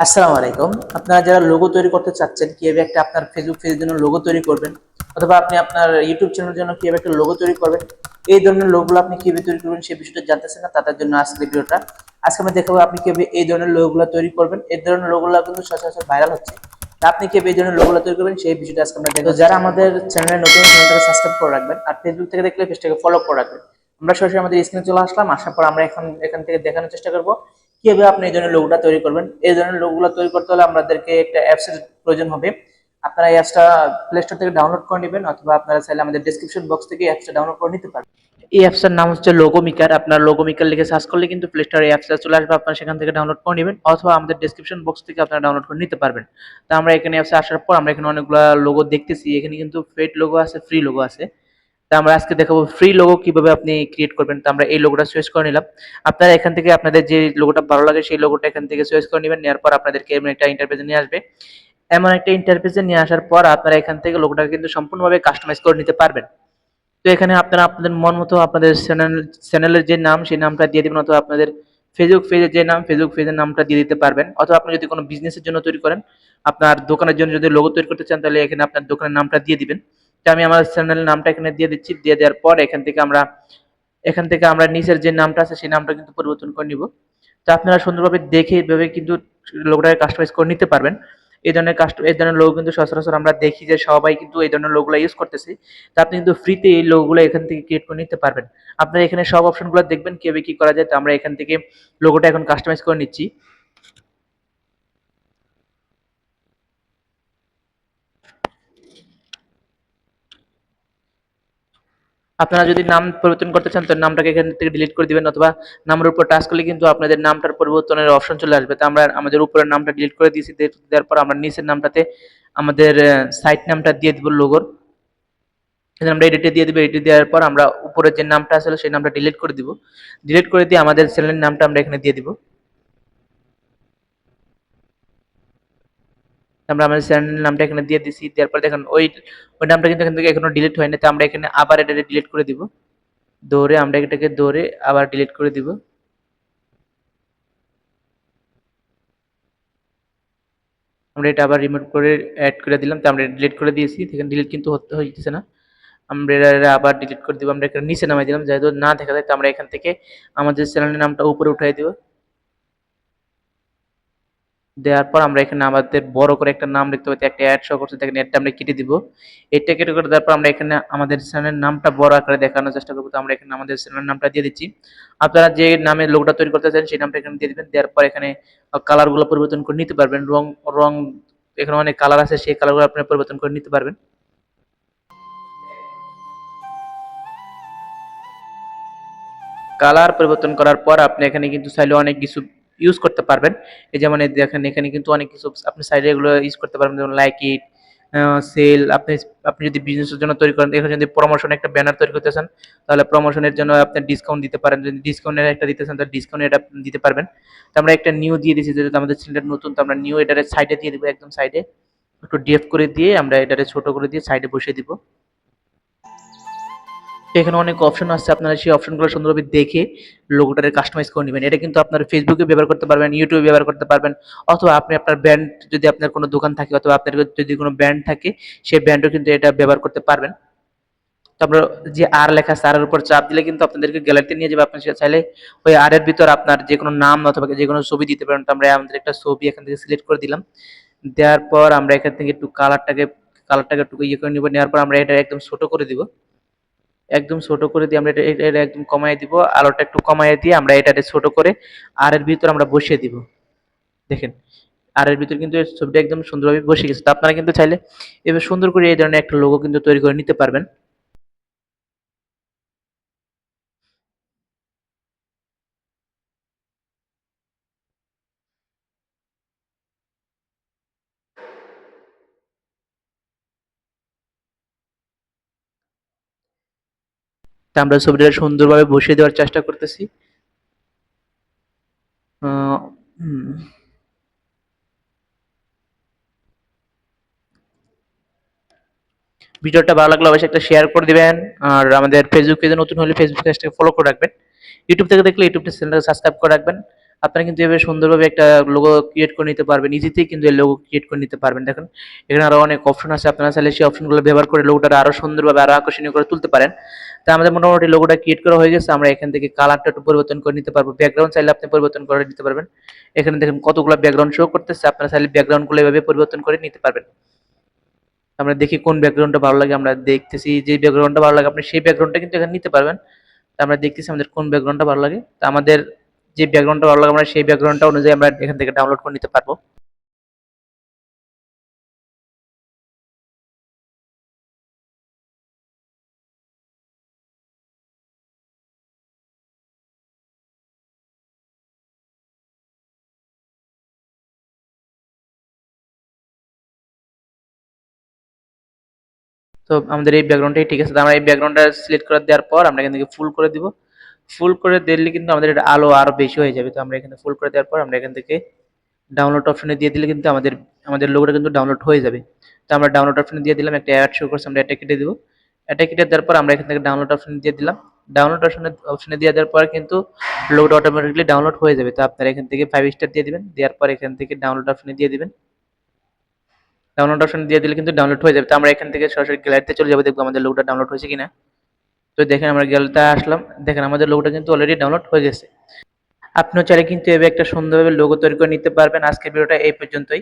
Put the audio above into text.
আসসালামু আলাইকুম। আপনারা যারা লোগো তৈরি করতে চাচ্ছেন, কিভাবে একটা আপনার ফেসবুক পেজের জন্য লোগো তৈরি করবেন, অথবা আপনি আপনার ইউটিউব চ্যানেলের জন্য কিভাবে একটা লোগো তৈরি করবেন, এই ধরনের লোগোগুলো আপনি কিভাবে তৈরি করবেন সেই বিষয়টা জানতেছেন না, তাদের জন্য আজকের ভিডিওটা। আজকে আমরা দেখাবো আপনি কিভাবে এই ধরনের লোগোগুলো তৈরি করবেন। এই ধরনের লোগোগুলো কিন্তু সচরাচর ভাইরাল হচ্ছে। তা আপনি কিভাবে এই ধরনের লোগোগুলো তৈরি করবেন সেই বিষয়টা আজকে আমরা দেখবো। যারা আমাদের চ্যানেলে নতুন, চ্যানেলটাকে সাবস্ক্রাইব করে রাখবেন, আর ফেসবুক থেকে দেখলে পেজটাকে ফলো করে রাখবেন। আমরা সরাসরি আমাদের স্ক্রিনে চলে আসলাম, আসার পর আমরা এখান থেকে দেখানোর চেষ্টা করবো কিভাবে আপনি এই ধরনের লোগোটা তৈরি করবেন। এই ধরনের লোগোগুলো তৈরি করতে হলে আমাদেরকে একটা অ্যাপস এর প্রয়োজন হবে। আপনারা এই অ্যাপসটা প্লে স্টোর থেকে ডাউনলোড করে নেবেন, অথবা আপনারা চাইলে আমাদের ডেসক্রিপশন বক্স থেকে অ্যাপসটা ডাউনলোড করে নিতে পারবেন। এই অ্যাপসটার নাম হচ্ছে লোগো মেকার। আপনার লোগো মেকার লিখে সার্চ করলে কিন্তু প্লে স্টোরে এই অ্যাপসটা চলে আসবে, আপনারা সেখান থেকে ডাউনলোড করে নেবেন, অথবা আমাদের ডেসক্রিপশন বক্স থেকে আপনারা ডাউনলোড করে নিতে পারবেন। তো আমরা এখানে অ্যাপসে আসার পর আমরা এখানে অনেকগুলো লোগো দেখতেছি। এখানে কিন্তু পেইড লোগো আছে, ফ্রি লোগো আছে। তা আমরা আজকে দেখাবো ফ্রি লোগো কিভাবে আপনি ক্রিয়েট করবেন। তো আমরা এই লোগোটা চয়েস করে নিলাম। আপনারা এখান থেকে আপনাদের যে লোগোটা ভালো লাগে সেই লোগোটা এখান থেকে চয়েস করে নেবেন। নেওয়ার পর আপনাদেরকে এমন একটা ইন্টারফেসে নিয়ে আসবে। এমন একটা ইন্টারফেসে নিয়ে আসার পর আপনারা এখান থেকে লোগোটাকে কিন্তু সম্পূর্ণভাবে কাস্টমাইজ করে নিতে পারবেন। তো এখানে আপনারা আপনাদের মন মতো আপনাদের চ্যানেলের যে নাম সেই নামটা দিয়ে দিবেন, অথবা আপনাদের ফেসবুক পেজের যে নাম ফেসবুক পেজের নামটা দিয়ে দিতে পারবেন, অথবা আপনি যদি কোনো বিজনেসের জন্য তৈরি করেন, আপনার দোকানের জন্য যদি লোগো তৈরি করতে চান, তাহলে এখানে আপনার দোকানের নামটা দিয়ে দিবেন। তো আমি আমার চ্যানেলের নামটা এখানে দিয়ে দিচ্ছি। দিয়ে দেওয়ার পর এখান থেকে আমরা নিচের যে নামটা আছে সেই নামটা কিন্তু পরিবর্তন করে নিব। তো আপনারা সুন্দরভাবে দেখে এইভাবে কিন্তু লোগোটাকে কাস্টমাইজ করে নিতে পারবেন। এই ধরনের লোগো কিন্তু সচরাচর আমরা দেখি যে সবাই কিন্তু এই ধরনের লোগোগুলো ইউজ করতেছে। তো আপনি কিন্তু ফ্রিতে এই লোগোগুলো এখান থেকে ক্রিয়েট করে নিতে পারবেন। আপনারা এখানে সব অপশনগুলো দেখবেন কিভাবে কি করা যায়। তো আমরা এখান থেকে লোগোটা এখন কাস্টমাইজ করে নিচ্ছি। আপনারা যদি নাম পরিবর্তন করতে চান, তো নামটাকে এখান থেকে ডিলিট করে দিবেন, অথবা নামের উপর টাচ করলে কিন্তু আপনাদের নামটার পরিবর্তনের অপশন চলে আসবে। তো আমরা আমাদের উপরের নামটা ডিলিট করে দিয়েছি। দেওয়ার পর আমরা নিচের নামটাতে আমাদের সাইট নামটা দিয়ে দিব লোগোর। আমরা এডিটে দিয়ে দিব। এডিট দেওয়ার পর আমরা উপরের যে নামটা ছিল সেই নামটা ডিলিট করে দিব। ডিলিট করে দিয়ে আমাদের চ্যানেলের নামটা আমরা এখানে দিয়ে দিব। আমরা আমাদের চ্যানেলের নামটা এখানে দিয়ে দিছি। দেওয়ার পর দেখেন ওই নামটা কিন্তু এখান থেকে এখনো ডিলিট হয়নি। তো আমরা এখানে আবার এটা ডিলিট করে দিব। আমরা এটাকে ধরে আবার ডিলিট করে দিব। আমরা এটা আবার রিমুভ করে অ্যাড করে দিলাম। তো আমরা ডিলিট করে দিয়েছি। দেখেন ডিলিট কিন্তু হইতেছে না। আমরা এটা আবার ডিলিট করে দিব। আমরা এখানে নিচে নামাই দিলাম যেহেতু না দেখা যায়। তো আমরা এখান থেকে আমাদের চ্যানেলের নামটা উপরে উঠাই দিব। দেওয়ার পর আমরা এখানে আমাদের বড় করে একটা নাম লিখতে পাচ্ছি, একটা অ্যাড শো করছে, দেখেন অ্যাডটা আমরা কেটে দিব। এটা কেটে করে দেওয়ার পর আমরা এখানে আমাদের চ্যানেলের নামটা বড় আকারে দেখানোর চেষ্টা করবো। তো আমরা এখানে আমাদের চ্যানেলের নামটা দিয়ে দিচ্ছি। আপনারা যে নামে লোগোটা তৈরি করতে চান সেই নামটা এখানে দিয়ে দিবেন। দেওয়ার পর এখানে কালারগুলো পরিবর্তন করে নিতে পারবেন। রং রং এখানে অনেক কালার আছে, সেই কালারগুলো আপনারা পরিবর্তন করে নিতে পারবেন। কালার পরিবর্তন করার পর আপনি এখানে কিন্তু চাইলে অনেক কিছু ইউজ করতে পারবেন। এই যেমন এই দেখেন এখানে কিন্তু অনেক কিছু আপনি সাইডে এগুলো ইউজ করতে পারবেন, যেমন লাইক ইট, সেল। আপনি যদি বিজনেসের জন্য তৈরি করেন, এখানে যদি প্রমোশন একটা ব্যানার তৈরি করতে চান, তাহলে প্রমোশনের জন্য আপনি ডিসকাউন্ট দিতে পারেন। যদি ডিসকাউন্টের একটা দিতে চান, তাহলে ডিসকাউন্ট এটা দিতে পারবেন। তো আমরা একটা নিউ দিয়ে দিচ্ছি, যেহেতু আমাদের চ্যানেলটা নতুন। তো আমরা নিউ এটারে সাইডে দিয়ে দিব, একদম সাইডে একটু ডিএফ করে দিয়ে আমরা এটারে ছোট করে দিয়ে সাইডে বসিয়ে দিব। এখানে অনেক অপশন আছে, আপনারা সেই অপশনগুলো সুন্দরভাবে দেখে লোগোটারে কাস্টমাইজ করে নেবেন। এটা কিন্তু আপনার ফেসবুকে ব্যবহার করতে পারবেন, ইউটিউবে ব্যবহার করতে পারবেন, অথবা আপনি আপনার ব্র্যান্ড, যদি আপনার কোনো দোকান থাকে অথবা আপনার যদি কোনো ব্র্যান্ড থাকে, সেই ব্র্যান্ডও কিন্তু এটা ব্যবহার করতে পারবেন। তারপর যে আর লেখা আছে, আর এর উপর চাপ দিলে কিন্তু আপনাদেরকে গ্যালারিতে নিয়ে যাবে। আপনি চাইলে ওই আর এর ভিতর আপনার যে কোনো নাম অথবা যে কোনো ছবি দিতে পারেন। তো আমরা আমাদের একটা ছবি এখান থেকে সিলেক্ট করে দিলাম। দেওয়ার পর আমরা এখান থেকে একটু কালারটাকে একটু ইয়ে করে নিব। নেওয়ার পর আমরা এটা একদম ছোট করে দিব। একদম ছোট করে দিয়ে আমরা এটা একদম কমায় দিব। আলোটা একটু কমায় দিয়ে আমরা এটাকে ছোট করে আর এর ভিতর আমরা বসিয়ে দিব। দেখেন আর এর ভিতর কিন্তু ছবিটা একদম সুন্দরভাবে বসে গেছে। তো আপনারা কিন্তু চাইলে এবার সুন্দর করে এই ধরনের একটা লোগো কিন্তু তৈরি করে নিতে পারবেন। তা আমরা ছবিটা সুন্দরভাবে বসিয়ে দেওয়ার চেষ্টা করতেছি। আহ, হুম, ভিডিওটা ভালো লাগলে অবশ্যই একটা শেয়ার করে দিবেন। আর আমাদের ফেসবুক পেজে নতুন হলে ফেসবুক পেজটাকে ফলো করে রাখবেন। ইউটিউব থেকে দেখলে ইউটিউব চ্যানেলটাকে সাবস্ক্রাইব করে রাখবেন। আপনারা কিন্তু এভাবে সুন্দরভাবে একটা লোগো ক্রিয়েট করে নিতে পারবেন, ইজিতেই কিন্তু এই লোগো ক্রিয়েট করে নিতে পারবেন। দেখেন এখানে আরো অনেক অপশন আছে, আপনারা চাইলে সেই অপশনগুলো ব্যবহার করে লোগোটা আরো সুন্দরভাবে আরো আকর্ষণীয় করে তুলতে পারেন। তো আমাদের মোটামুটি লোগোটা ক্রিয়েট করা হয়ে গেছে। আমরা এখান থেকে কালারটা একটু পরিবর্তন করে নিতে পারবো, ব্যাকগ্রাউন্ড চাইলে আপনি পরিবর্তন করে নিতে পারবেন। এখানে দেখেন কতগুলো ব্যাকগ্রাউন্ড শো করতেছে, আপনারা চাইলে ব্যাকগ্রাউন্ডগুলো এভাবে পরিবর্তন করে নিতে পারবেন। আমরা দেখি কোন ব্যাকগ্রাউন্ডটা ভালো লাগে, আমরা দেখতেছি যে ব্যাকগ্রাউন্ডটা ভালো লাগে আপনি সেই ব্যাকগ্রাউন্ডটা কিন্তু এখানে নিতে পারবেন। তো আমরা দেখতেছি আমাদের কোন ব্যাকগ্রাউন্ডটা ভালো লাগে, তো আমাদের যে ব্যাকগ্রাউন্ডটা ভালো লাগে আমরা সেই ব্যাকগ্রাউন্ডটা অনুযায়ী আমরা এখান থেকে ডাউনলোড করে নিতে পারবো। তো আমাদের এই ব্যাকগ্রাউন্ডটাই ঠিক আছে। তো আমরা এই ব্যাকগ্রাউন্ডটা সিলেক্ট করে দেওয়ার পর আমরা এখান থেকে ফুল করে দিব। ফুল করে দিলে কিন্তু আমাদের এটা আলো আরো বেশি হয়ে যাবে। তো আমরা এখানে ফুল করে দেওয়ার পর আমরা এখান থেকে ডাউনলোড অপশনে দিয়ে দিলে কিন্তু আমাদের আমাদের লোগোটা কিন্তু ডাউনলোড হয়ে যাবে। তো আমরা ডাউনলোড অপশনে দিয়ে দিলাম, একটা অ্যাড শো করছে, আমরা এটা কেটে দিব। এটা কেটে দেওয়ার পর আমরা এখান থেকে ডাউনলোড অপশনে দিয়ে দিলাম। ডাউনলোড অপশনে দিয়ে দেওয়ার পর কিন্তু লোগোটা অটোমেটিক্যালি ডাউনলোড হয়ে যাবে। তো আপনারা এখান থেকে 5 স্টার দিয়ে দিবেন, দেওয়ার পর এখান থেকে ডাউনলোড অপশনে দিয়ে দিবেন। ডাউনলোড অপশন দিয়ে দিলে কিন্তু ডাউনলোড হয়ে যাবে। তো আমরা এখান থেকে সরাসরি গ্যালারিতে চলে যাবো, দেখবো আমাদের লোগোটা ডাউনলোড হয়েছে কিনা। তো দেখেন আমরা গ্যালারিতে আসলাম, দেখেন আমাদের লোগোটা কিন্তু অলরেডি ডাউনলোড হয়ে গেছে। আপনিও চাইলে কিন্তু এভাবে একটা সুন্দরভাবে লোগো তৈরি করে নিতে পারবেন। আজকের ভিডিওটা এই পর্যন্তই।